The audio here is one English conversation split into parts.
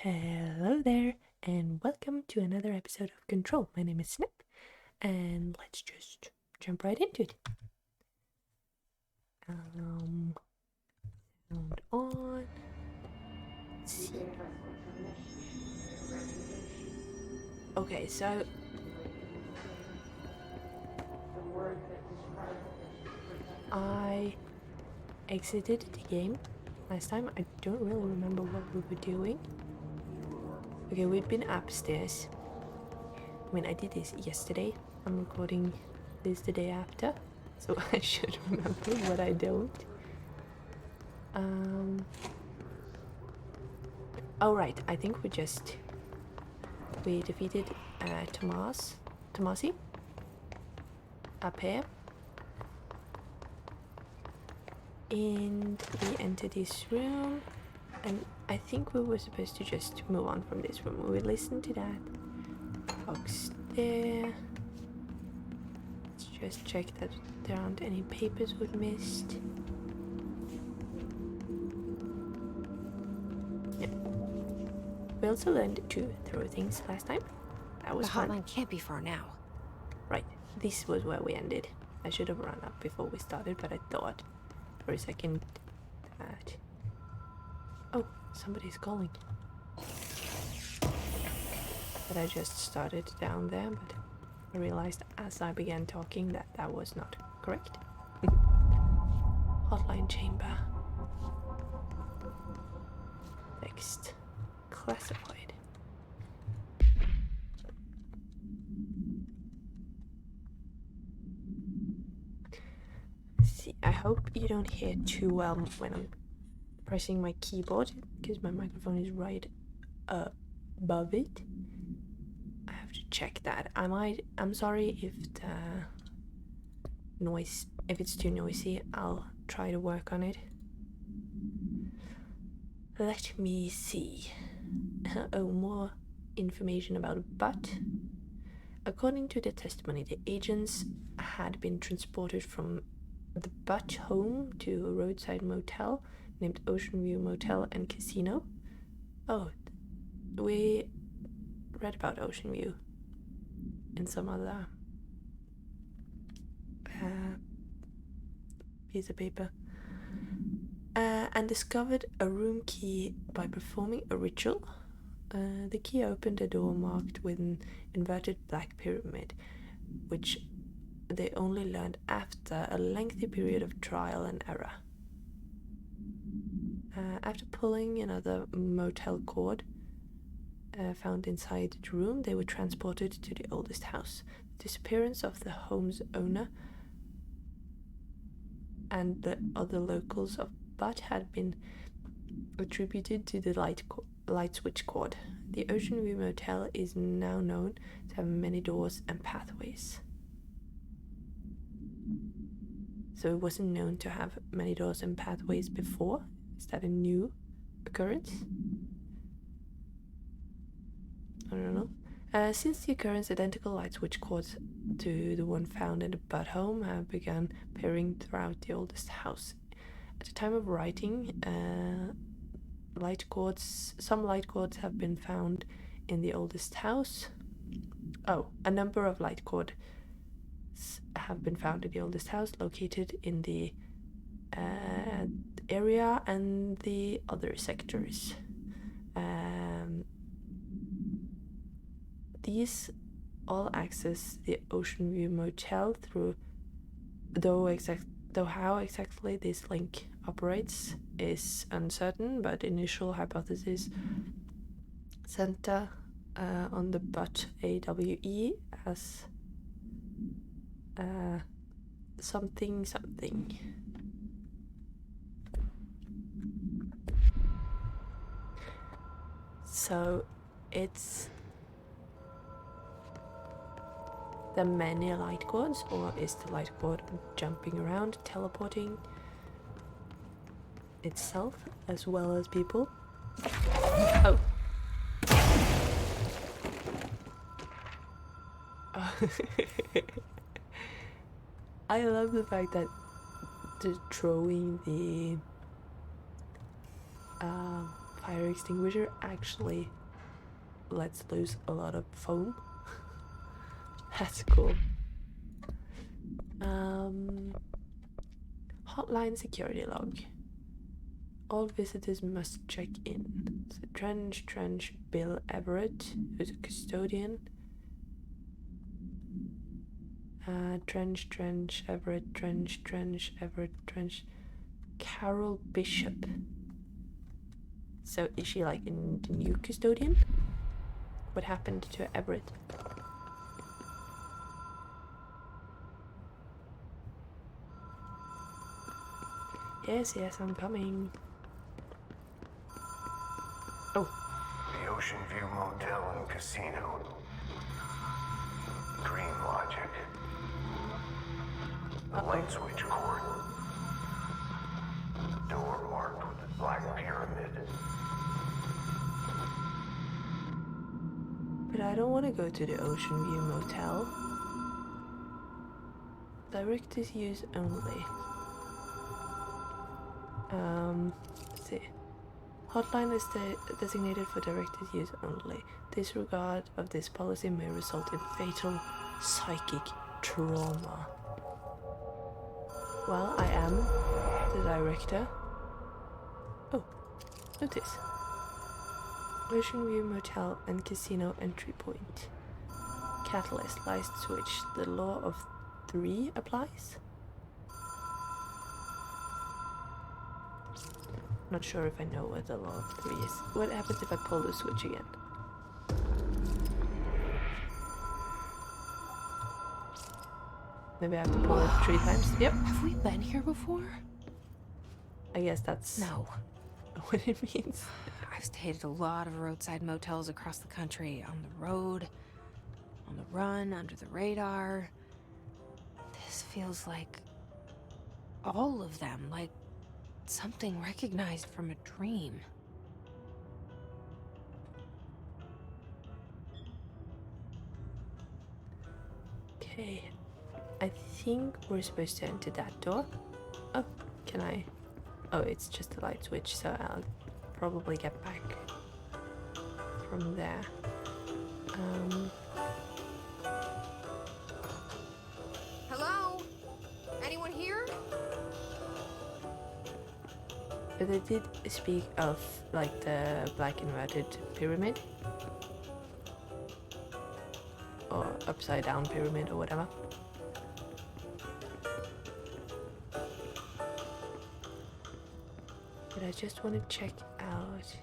Hello there, and welcome to another episode of Control. My name is Snip, and let's just jump right into it. Sound on. Let's see. Okay, so I exited the game last time. I don't really remember what we were doing. Okay, we'd been upstairs. I mean, I did this yesterday. I'm recording this the day after, so I should remember what I don't. Oh right, I think we defeated Tomasi up here. And we entered this room, and I think we were supposed to just move on from this room. We listened to that box there. Let's just check that there aren't any papers we've missed. Yeah. We also learned to throw things last time. That was fun. The hotline can't be far now. Right, this was where we ended. I should have run up before we started, but I thought for a second that... Oh, somebody's calling. But I just started down there, but I realized as I began talking that that was not correct. Hotline chamber. Text classified. See, I hope you don't hear too well when I'm pressing my keyboard, because my microphone is right above it. I have to check that. I'm sorry if the noise, if it's too noisy. I'll try to work on it. Let me see. Oh, more information about Butt. According to the testimony, the agents had been transported from the Butt home to a roadside motel named Ocean View Motel and Casino. Oh, we read about Ocean View in some other piece of paper. And discovered a room key by performing a ritual. The key opened a door marked with an inverted black pyramid, which they only learned after a lengthy period of trial and error. After pulling another motel cord found inside the room, they were transported to the oldest house. The disappearance of the home's owner and the other locals of Butt had been attributed to the light switch cord. The Ocean View Motel is now known to have many doors and pathways. So it wasn't known to have many doors and pathways before? Is that a new occurrence? I don't know. Since the occurrence, identical light switch cords to the one found in the Butt home have begun appearing throughout the oldest house. At the time of writing, some light cords have been found in the oldest house. Oh, a number of light cords have been found in the oldest house, located in the area and the other sectors. These all access the Ocean View Motel through, though how exactly this link operates is uncertain, but initial hypothesis center on the Butt AWE as something. So it's the many light cords, or is the light cord jumping around, teleporting itself as well as people? Oh. I love the fact that the throwing the fire extinguisher actually lets loose a lot of foam. That's cool. Hotline security log. All visitors must check in. So Trench, Bill Everett, who's a custodian. Trench, Everett, Trench. Carol Bishop. So is she like the new custodian? What happened to Everett? Yes, I'm coming. Oh. The Ocean View Motel and Casino. Dream logic. The light switch cord. Door marked with the black pyramid. But I don't want to go to the Ocean View Motel. Directors use only. Let's see. Hotline is designated for directors use only. Disregard of this policy may result in fatal psychic trauma. Well, I am the director. Oh, notice. Ocean View Motel and Casino entry point. Catalyst, light switch. The law of 3 applies? Not sure if I know what the law of 3 is. What happens if I pull the switch again? Maybe I have to pull it 3 times. Yep. Have we been here before? I guess that's No. what it means. I've stayed at a lot of roadside motels across the country, on the road, on the run, under the radar. This feels like all of them, like something recognized from a dream. Okay. I think we're supposed to enter that door. Oh, can I? Oh, it's just a light switch, so I'll probably get back from there. Hello? Anyone here? But they did speak of like the black inverted pyramid. Or upside down pyramid or whatever. But I just want to check out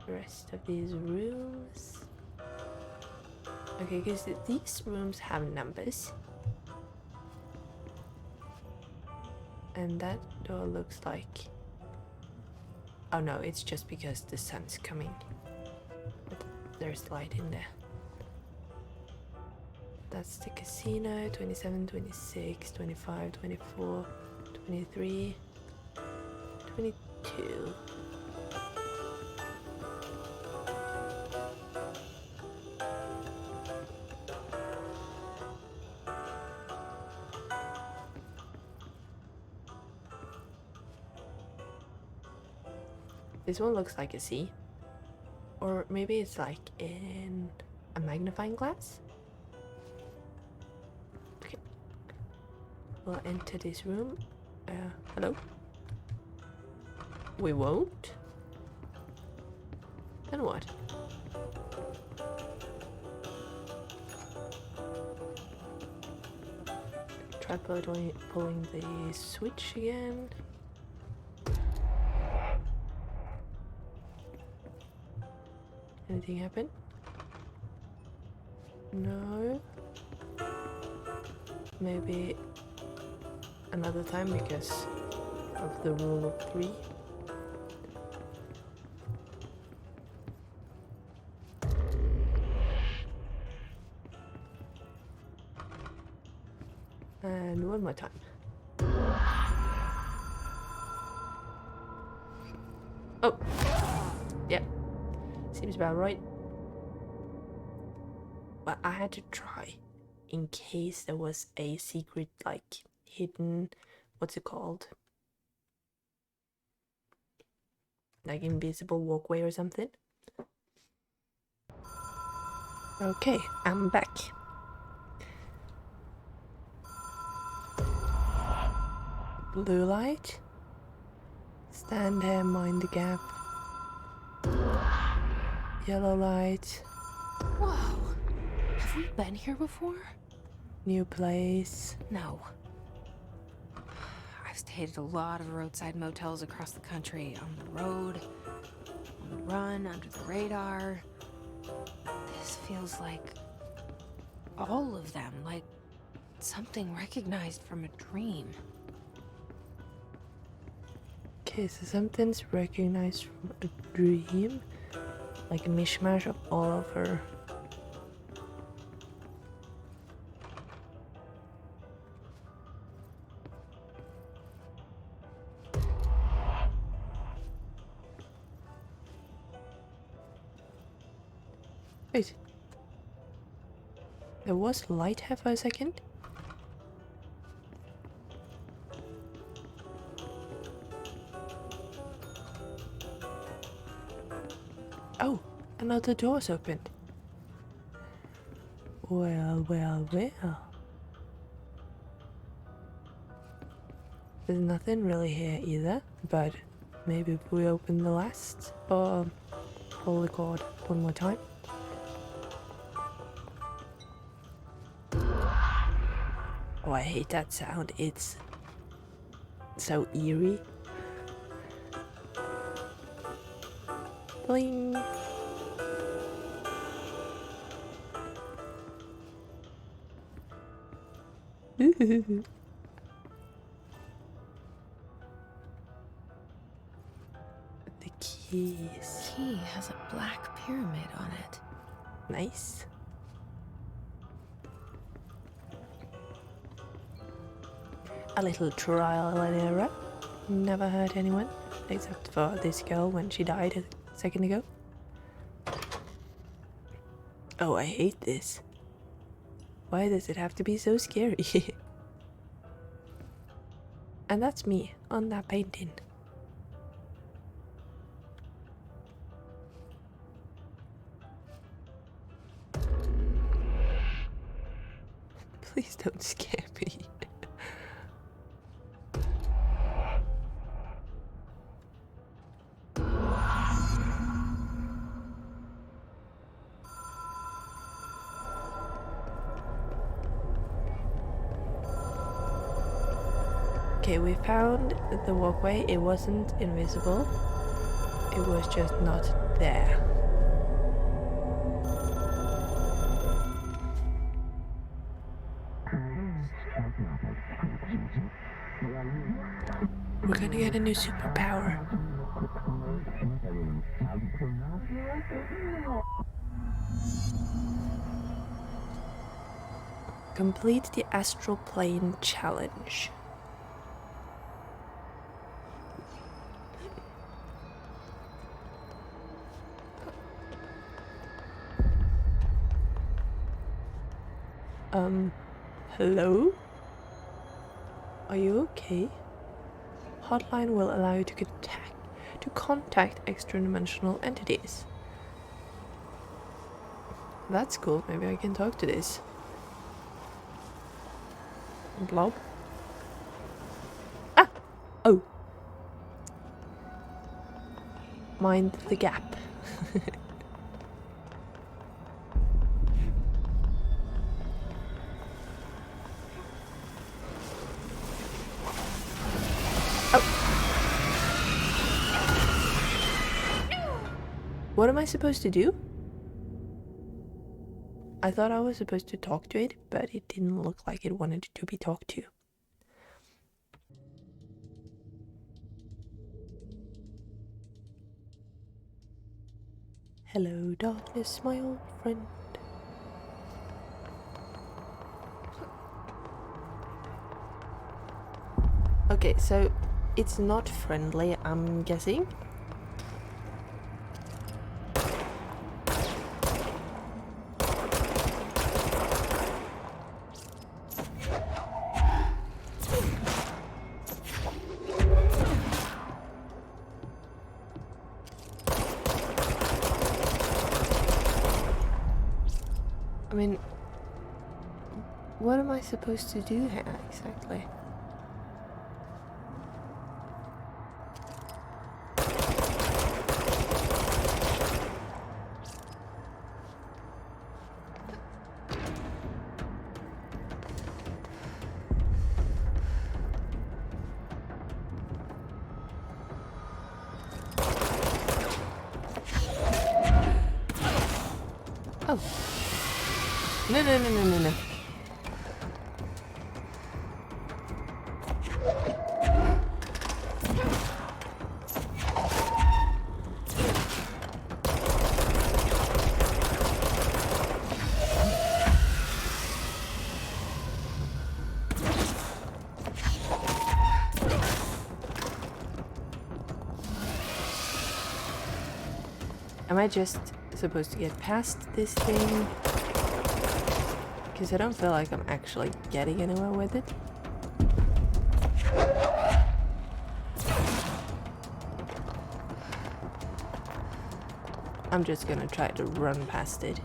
the rest of these rooms. Okay, because these rooms have numbers. And that door looks like... Oh no, it's just because the sun's coming. But there's light in there. That's the casino, 27, 26, 25, 24, 23, 22. This one looks like a C. Or maybe it's like in a magnifying glass? Okay. We'll enter this room. Hello? We won't? Then what? Try pulling the switch again. Anything happen? No. Maybe another time because of the rule of 3. And one more time. Oh! Yep. Seems about right. But I had to try in case there was a secret, like, hidden, what's it called? Like invisible walkway or something. Okay, I'm back. Blue light. Stand here, mind the gap. Yellow light. Whoa. Have we been here before? New place. No. I've stayed at a lot of roadside motels across the country. On the road, on the run, under the radar. This feels like all of them, like something recognized from a dream. Okay, so something's recognized from a dream. Like a mishmash of all of her. Wait. There was light here for a second? Oh, another door's opened. Well, well, well. There's nothing really here either, but maybe if we open the last or pull the cord one more time. Oh, I hate that sound. It's so eerie. Bling. The keys. Key has a black pyramid on it. Nice. A little trial and error. Never hurt anyone, except for this girl when she died a second ago. Oh, I hate this. Why does it have to be so scary? And that's me on that painting. Please don't scare me. Okay, we found the walkway. It wasn't invisible. It was just not there. We're gonna get a new superpower. Complete the astral plane challenge. Hello? Are you okay? Hotline will allow you to contact extra-dimensional entities. That's cool. Maybe I can talk to this blob. Ah! Oh! Mind the gap. What am I supposed to do? I thought I was supposed to talk to it, but it didn't look like it wanted to be talked to. Hello, darkness, my old friend. Okay, so it's not friendly, I'm guessing. I mean, what am I supposed to do here exactly? Oh. No, no, no, no, no, no. Am I just supposed to get past this thing? Because I don't feel like I'm actually getting anywhere with it. I'm just gonna try to run past it.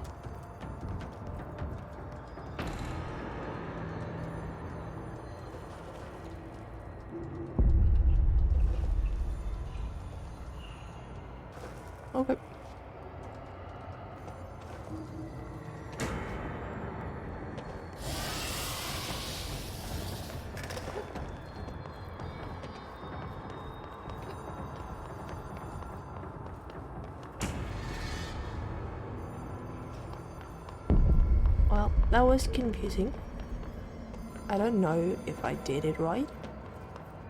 Okay. Well, that was confusing. I don't know if I did it right.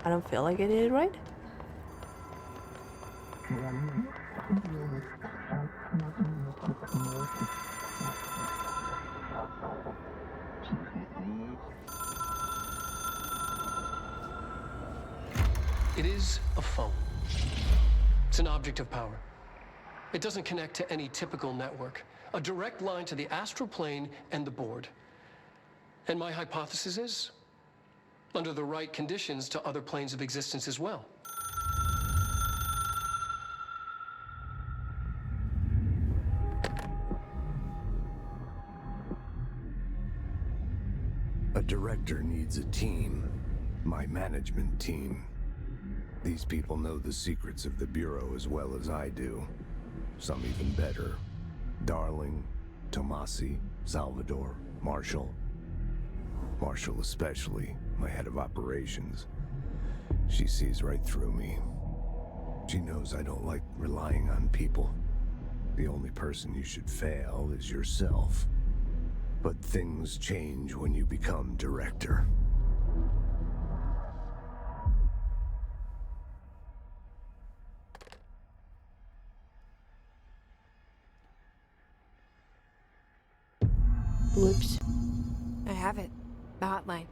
I don't feel like I did it right. It is a phone. It's an object of power. It doesn't connect to any typical network. A direct line to the astral plane and the board. And my hypothesis is, under the right conditions, to other planes of existence as well. A director needs a team. My management team. These people know the secrets of the Bureau as well as I do. Some even better. Darling, Tomasi, Salvador, Marshall. Marshall especially, my head of operations. She sees right through me. She knows I don't like relying on people. The only person you should fail is yourself. But things change when you become director. Whoops. I have it. The hotline.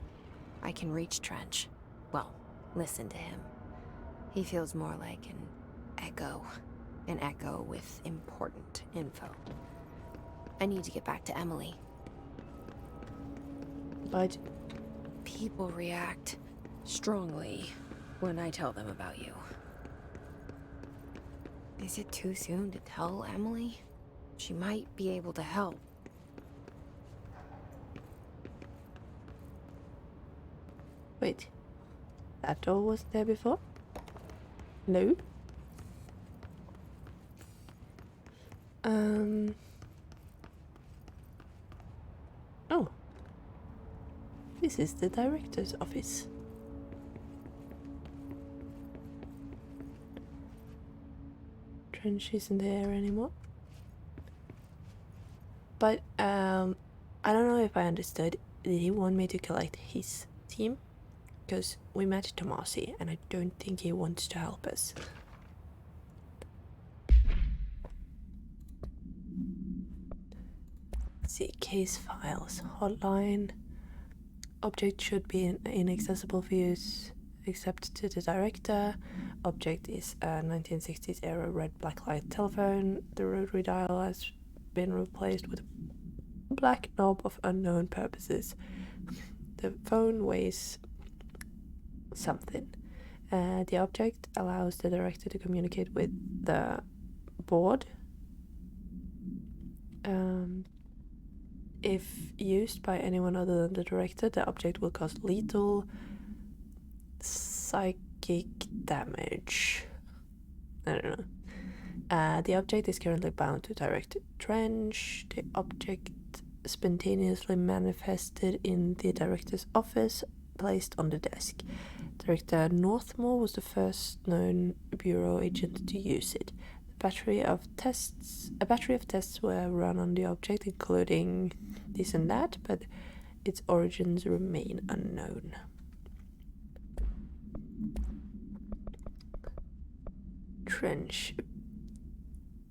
I can reach Trench. Well, listen to him. He feels more like an echo. An echo with important info. I need to get back to Emily. But People react strongly when I tell them about you. Is it too soon to tell Emily? She might be able to help. wait. That door wasn't there before? No? Oh. This is the director's office. Trench isn't there anymore. But, I don't know if I understood. Did he want me to collect his team? Because we met Tomasi, and I don't think he wants to help us. Let's see, case files, hotline. Object should be inaccessible for use except to the director. Object is a 1960s era red blacklight telephone. The rotary dial has been replaced with a black knob of unknown purposes. The phone weighs something. The object allows the director to communicate with the board. If used by anyone other than the director, the object will cause lethal psychic damage. I don't know. The object is currently bound to Director Trench. The object spontaneously manifested in the director's office, placed on the desk. Director Northmore was the first known Bureau agent to use it. A battery of tests were run on the object, including this and that, but its origins remain unknown. Trench.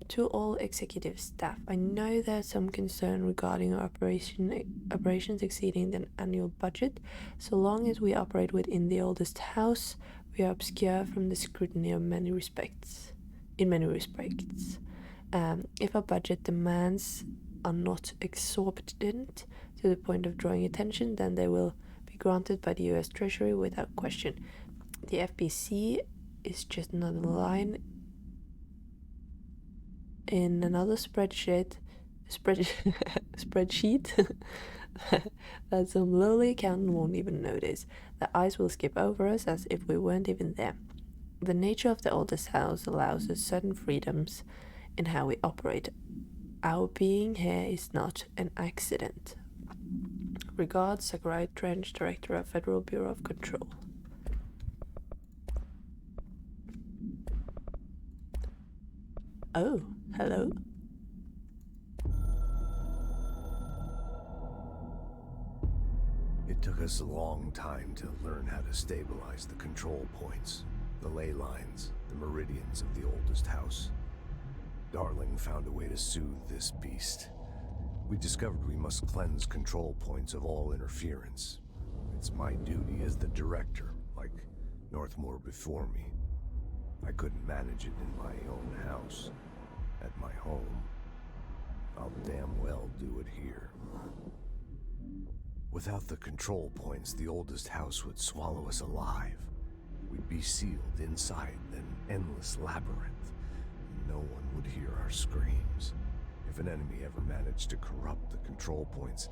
To all executive staff, I know there's some concern regarding our operations exceeding the annual budget. So long as we operate within the oldest house, we are obscure from the scrutiny of many respects. If our budget demands are not exorbitant to the point of drawing attention, then they will be granted by the U.S. Treasury without question. The FBC is just another line in another spreadsheet that some lowly accountant won't even notice. The eyes will skip over us as if we weren't even there. The nature of the oldest house allows us certain freedoms in how we operate. Our being here is not an accident. Regards, Zachariah Trench, Director of Federal Bureau of Control. Oh, hello. It took us a long time to learn how to stabilize the control points, the ley lines, the meridians of the oldest house. Darling found a way to soothe this beast. We discovered we must cleanse control points of all interference. It's my duty as the director, like Northmore before me. I couldn't manage it in my own house. At my home, I'll damn well do it here. Without the control points, the oldest house would swallow us alive. We'd be sealed inside an endless labyrinth. No one would hear our screams. If an enemy ever managed to corrupt the control points,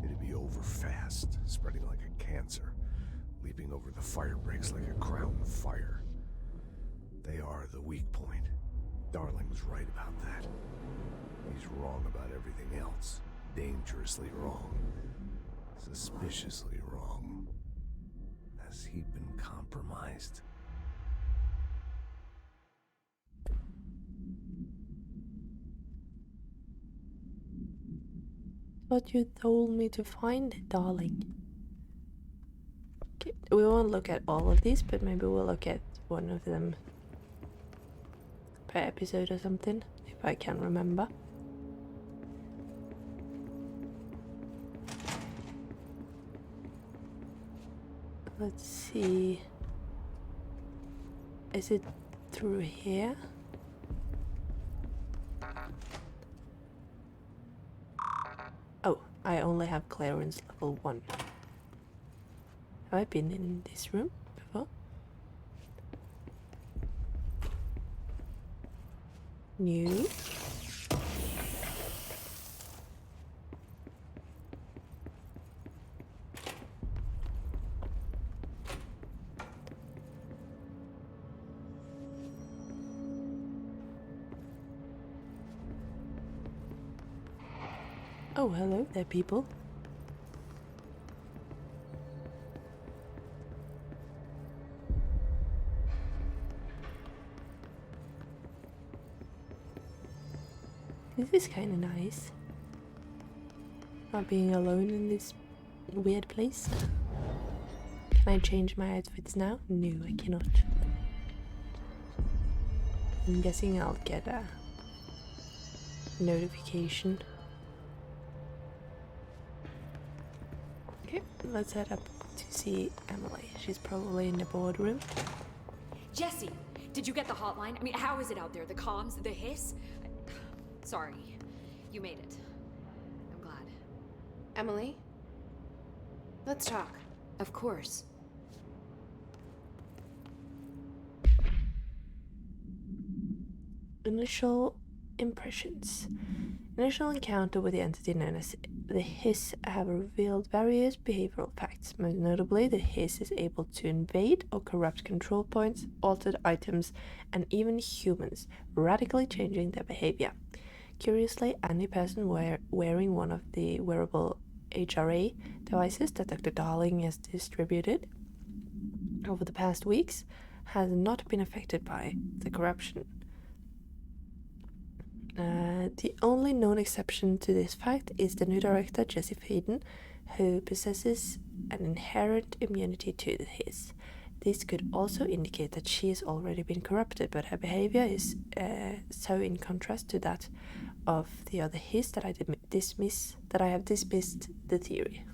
it'd be over fast, spreading like a cancer, leaping over the fire breaks like a crown of fire. They are the weak point. Darling's right about that. He's wrong about everything else. Dangerously wrong. Suspiciously wrong. Has he been compromised? Thought you told me to find it, darling. Okay, we won't look at all of these, but maybe we'll look at one of them per episode or something, if I can remember. Let's see. Is it through here? Oh, I only have clearance level 1. Have I been in this room before? New. Oh, hello there, people. This is kind of nice. Not being alone in this weird place. Can I change my outfits now? No, I cannot. I'm guessing I'll get a notification. Okay, let's head up to see Emily. She's probably in the boardroom. Jesse, did you get the hotline? I mean, how is it out there? The comms, the hiss? Sorry, you made it. I'm glad. Emily? Let's talk. Of course. Initial impressions. Initial encounter with the entity known as the Hiss have revealed various behavioral facts. Most notably, the Hiss is able to invade or corrupt control points, altered items, and even humans, radically changing their behavior. Curiously, any person wearing one of the wearable HRA devices that Dr. Darling has distributed over the past weeks has not been affected by the corruption. The only known exception to this fact is the new director, Jesse Faden, who possesses an inherent immunity to the Hiss. This could also indicate that she has already been corrupted, but her behavior is so in contrast to that of the other Hiss that I have dismissed the theory.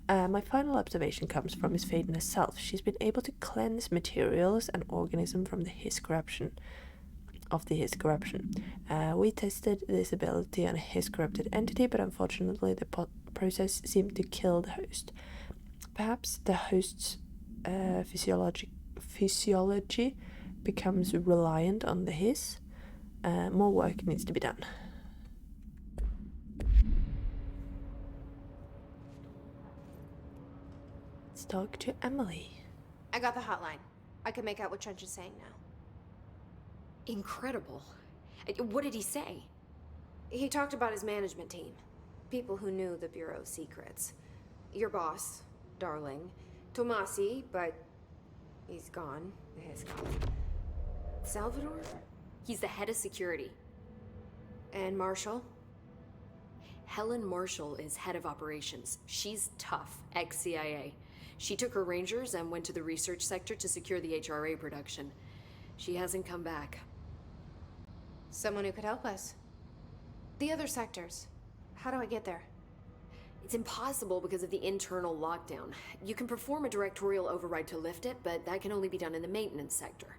My final observation comes from Miss Faden herself. She's been able to cleanse materials and organisms from the Hiss corruption. We tested this ability on a Hiss corrupted entity, but unfortunately the process seemed to kill the host. Perhaps the host's physiology becomes reliant on the Hiss. More work needs to be done. Let's talk to Emily. I got the hotline. I can make out what Trench is saying now. Incredible. What did he say? He talked about his management team. People who knew the Bureau's secrets. Your boss, Darling. Tomasi, but he's gone. His gone. Salvador? He's the head of security. And Marshall? Helen Marshall is head of operations. She's tough, ex-CIA. She took her rangers and went to the research sector to secure the HRA production. She hasn't come back. Someone who could help us. The other sectors. How do I get there? It's impossible because of the internal lockdown. You can perform a directorial override to lift it, but that can only be done in the maintenance sector.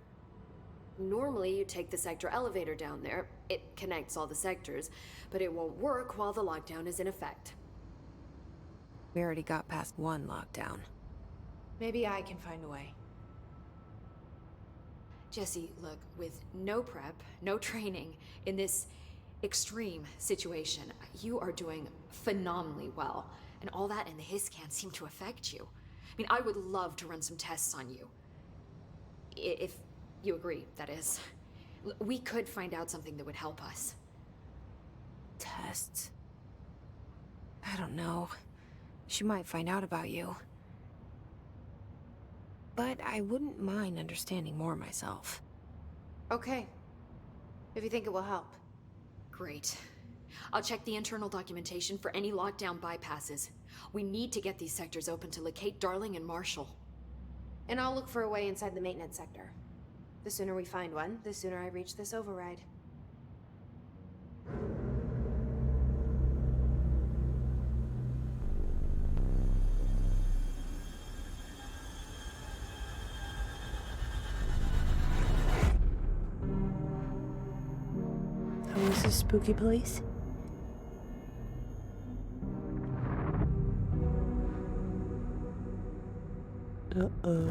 Normally, you take the sector elevator down there. It connects all the sectors, but it won't work while the lockdown is in effect. We already got past one lockdown. Maybe I can find a way. Jesse, look, with no prep, no training, in this extreme situation, you are doing phenomenally well. And all that and the Hiss can't seem to affect you. I mean, I would love to run some tests on you. If you agree, that is. We could find out something that would help us. Tests? I don't know. She might find out about you. But I wouldn't mind understanding more myself. Okay. If you think it will help. Great. I'll check the internal documentation for any lockdown bypasses. We need to get these sectors open to locate Darling and Marshall. And I'll look for a way inside the maintenance sector. The sooner we find one, the sooner I reach this override. How was the spooky place? Uh-oh.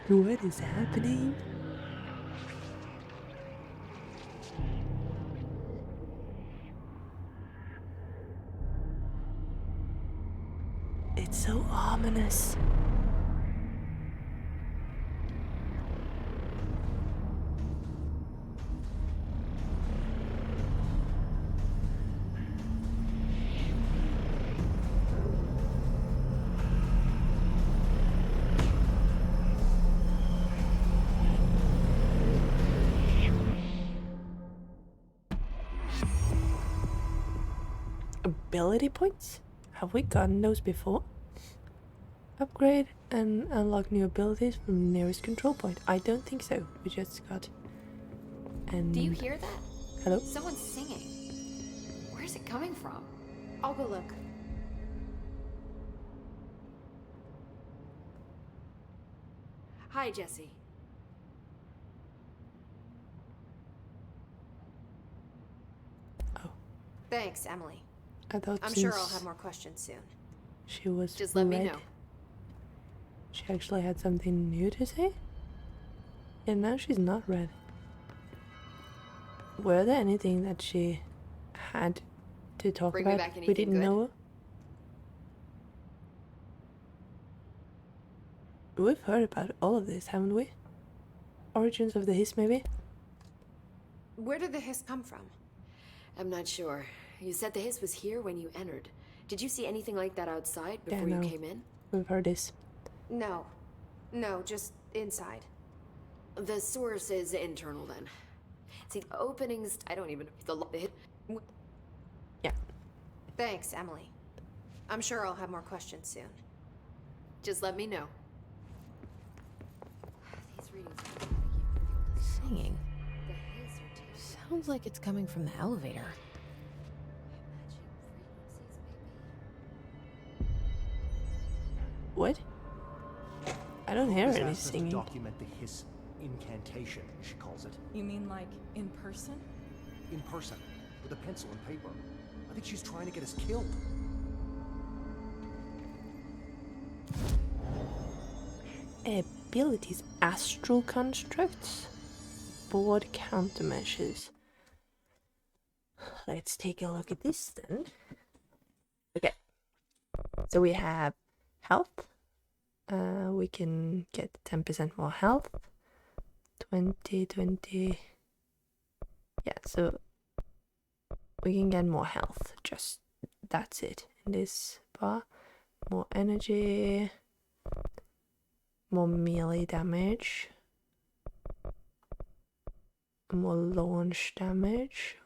What is happening? It's so ominous. Ability points? Have we gotten those before? Upgrade and unlock new abilities from the nearest control point. I don't think so. We just got... And Do you hear that? hello? Someone's singing. Where's it coming from? I'll go look. Hi, Jesse. Thanks, Emily. I thought I'm since sure I'll have more questions soon. she was Just let me red, know. she actually had something new to say? And now she's not red. Were there anything that she had to talk Bring me about back we anything didn't good? know? We've heard about all of this, haven't we? Origins of the Hiss, maybe? Where did the hiss come from? I'm not sure. You said the hiss was here when you entered. Did you see anything like that outside Yeah, before no. you came in? We've heard this. No. No, just inside. The source is internal then. See, the openings, I don't even know the hit. Yeah. Thanks, Emily. I'm sure I'll have more questions soon. Just let me know. These readings are making me feel this. Singing. The hiss are taking Sounds like it's coming from the elevator. matching frequencies, maybe. What? I don't hear Has any asked us to singing. document the hiss incantation, she calls it. You mean like in person? In person, with a pencil and paper. I think she's trying to get us killed. Abilities, astral constructs, board countermeasures. Let's take a look at this then. Okay, so we have health. We can get 10% more health. 20. Yeah, so we can get more health. Just that's it in this bar. More energy. More melee damage. More launch damage.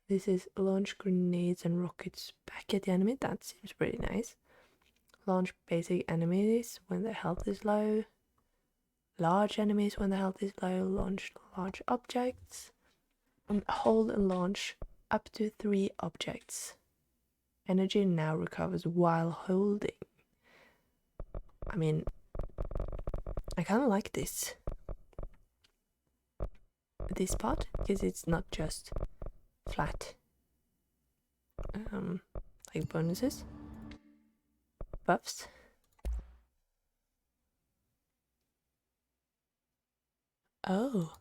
This is launch grenades and rockets back at the enemy. That seems pretty nice. Launch basic enemies when their health is low. Large enemies when their health is low. Launch large objects. And hold and launch up to 3 objects. Energy now recovers while holding. I mean, I kind of like this part because it's not just flat like bonuses, buffs. Oh,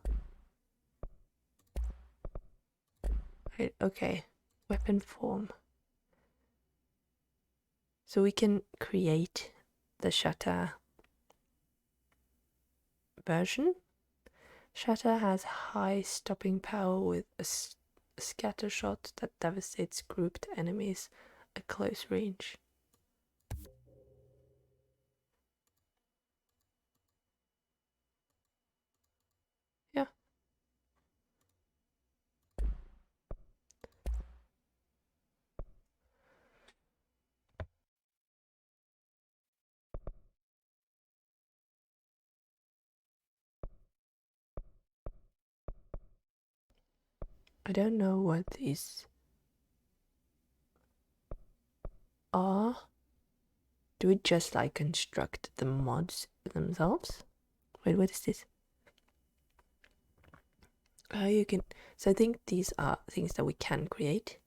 right, okay. Weapon form. So we can create the Shatter version. Shatter has high stopping power with a scatter shot that devastates grouped enemies at close range. Yeah. I don't know what these are. Do we just like construct the mods themselves? Wait, what is this? You can. So I think these are things that we can create.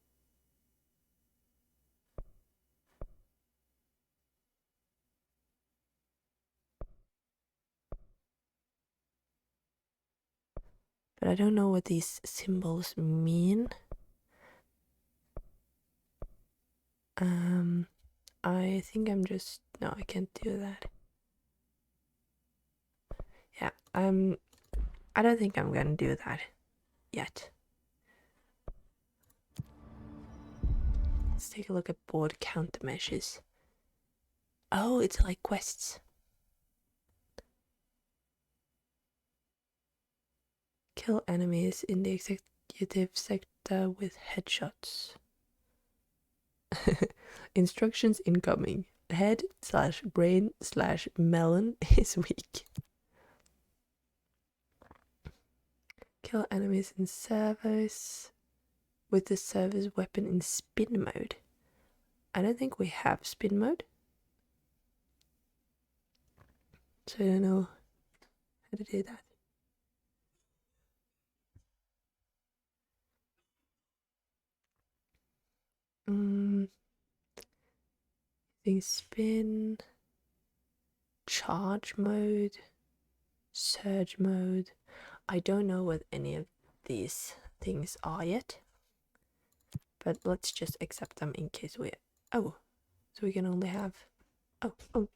But I don't know what these symbols mean. I think I'm just no, I can't do that. Yeah, I don't think I'm gonna do that yet. Let's take a look at board countermeasures. Oh, it's like quests. Kill enemies in the executive sector with headshots. Instructions incoming. Head/brain/melon is weak. Kill enemies in service with the service weapon in spin mode. I don't think we have spin mode. So I don't know how to do that. Thing spin, charge mode, surge mode. I don't know what any of these things are yet, but let's just accept them in case we. Oh, so we can only have. Oh.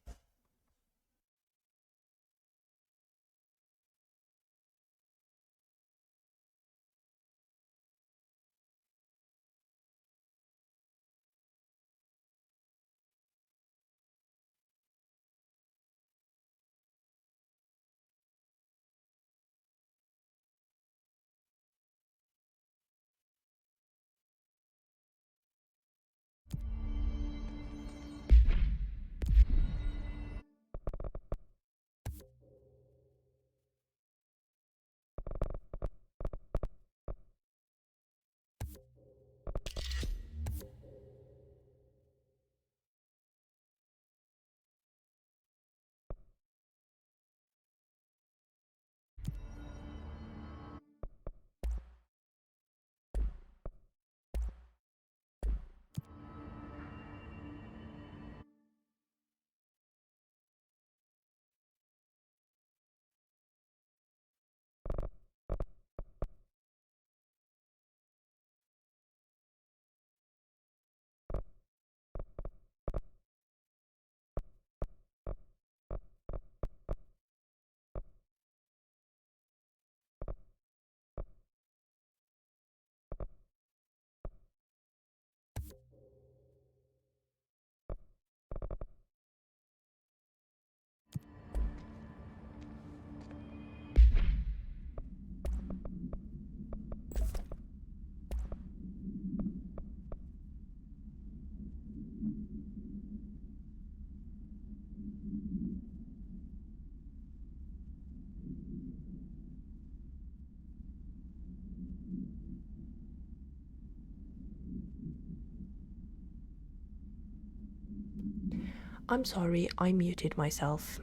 I'm sorry, I muted myself.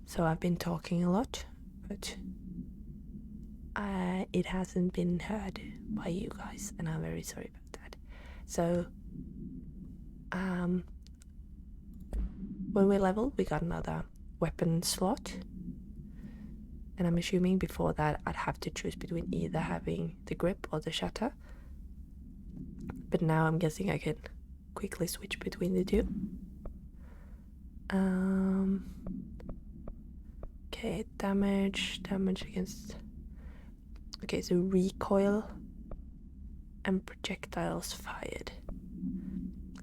So I've been talking a lot, but it hasn't been heard by you guys, and I'm very sorry about that. So, when we leveled, we got another weapon slot. And I'm assuming before that I'd have to choose between either having the grip or the shatter. But now I'm guessing I can quickly switch between the two. Okay, damage against... Okay, so recoil and projectiles fired.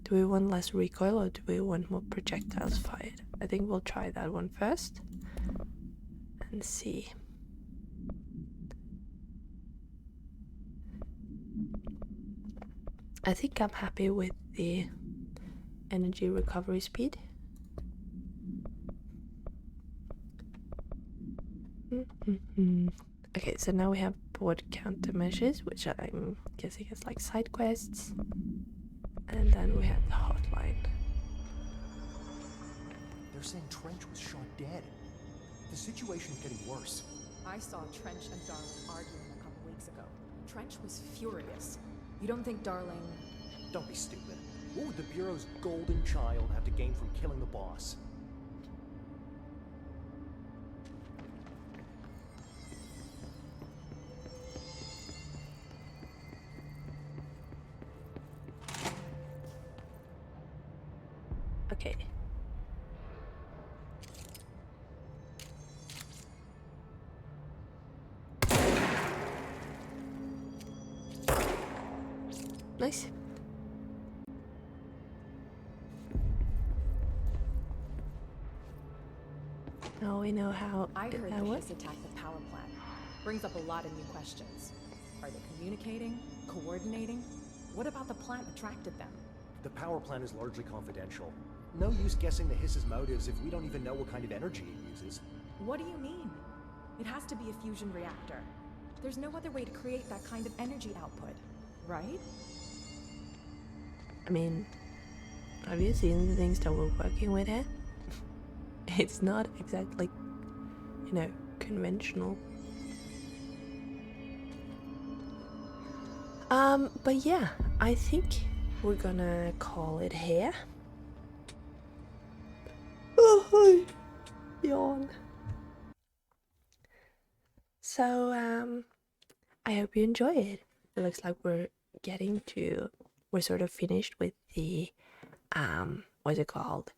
Do we want less recoil or do we want more projectiles fired? I think we'll try that one first and see. I think I'm happy with the energy recovery speed. Okay, so now we have board countermeasures, which I'm guessing is like side quests. And then we have the hotline. They're saying Trench was shot dead. The situation's getting worse. I saw Trench and Darling arguing a couple weeks ago. Trench was furious. You don't think Darling... Don't be stupid. What would the Bureau's golden child have to gain from killing the boss? Okay. Nice. Now we know how I heard that the works. Hiss attacked the power plant. Brings up a lot of new questions. Are they communicating? Coordinating? What about the plant attracted them? The power plant is largely confidential. No use guessing the Hiss's motives if we don't even know what kind of energy it uses. What do you mean? It has to be a fusion reactor. There's no other way to create that kind of energy output, right? I mean, have you seen the things that we're working with here? It's not exactly, you know, conventional. But yeah, I think we're gonna call it here. Oh, yawn. So, I hope you enjoy it. It looks like we're sort of finished with the, what's it called?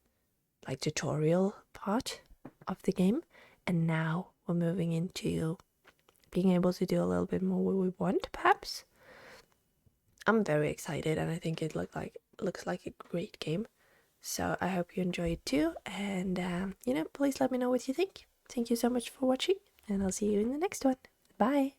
Like tutorial part of the game. And now we're moving into being able to do a little bit more what we want, perhaps. I'm very excited, and I think it looks like a great game. So I hope you enjoy it too, and please let me know what you think. Thank you so much for watching, and I'll see you in the next one. Bye.